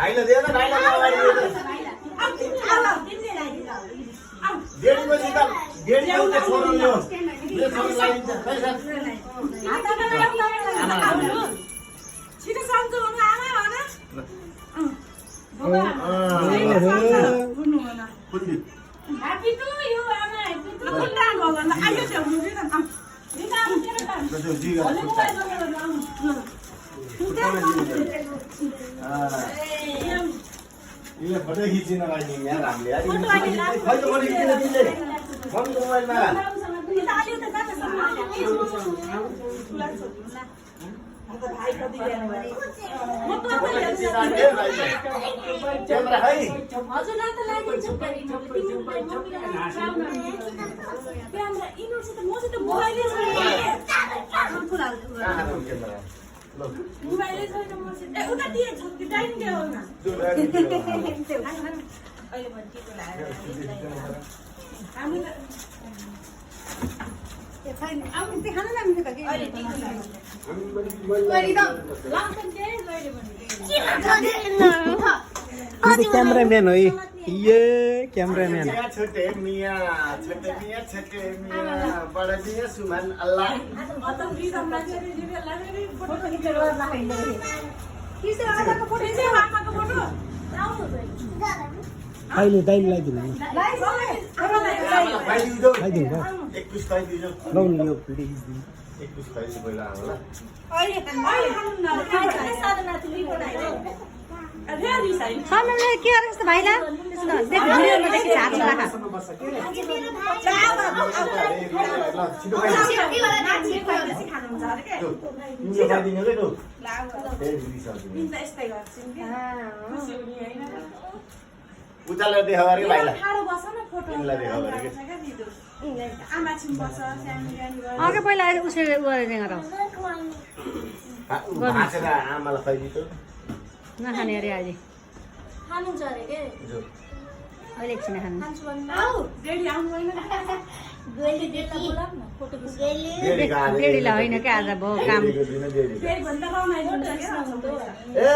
आइला they ना आइला गेडी पछि त गेडी आउँछ छोरो ल्याउ ले छोरो लाइन्छ पैसा छिटो सम्झो भन्नु आमा भन ह्यापी टु यु आमा ह्यापी टु कुन्डा भगवान आयो छ हुनु दिन दिना तेरो ये फोटो खिच्न लागि यार हामीले यार फोटो खिच्न दिले फोन मोबाइलमा भाइ कति ल्याउनु भयो क्यामेरा है हजुरलाई त लागिन्छ क्यामेरा इनोसित मसित मोबाइलले छ मोबाइलले छैन मसित ए उता दिए छ कि डाइनिङ टेबलमा अहिले भन्टीको लाएर हामी त ए छैन आउनु चाहिँ खान लाग्छ त के अहिले टिको लाग्छ मैले त लासन चाहिँ गरे भने क्यामेराम्यान हो ये क्यामेराम्यान छोटे मिया बडा मिया सुमन अल्लाह अत फ्रीडम लाग्छ रे दिदी फोटो खिचेर राख्दैन किसे आमाको फोटो चाहिँ आमाको फोटो आउनु अहिले दाइले लगाइदिनु लगाइदिनु 21 लगाइदिनु लौ नि यो भिडियो खिच्दिनु 21 लगाइदिनु पहिला होला अहिले खानु न साधना तिमी बनाइदिनु सामने के अरे जस्तो भाइला त्यस्तो देख भिडियोमा देखे हात राख उताले देखा गरे भाइला ठाडो बस न फोटो इनलाई देखा गरे के आमा छिम बस सानो गानी अघि पहिला उसले गरेर भाषा आमालाई खुवाइदियो नखाने अरे अहिले खानुहुन्छ अरे के अहिले एकछिन खानु आउ डेडी आउनु भएन गएले डेटा बोलाउ न फोटो डेडीलाई होइन क्या आज भयो काम फेरि भन्दा रमाइलो हुन्छ के ए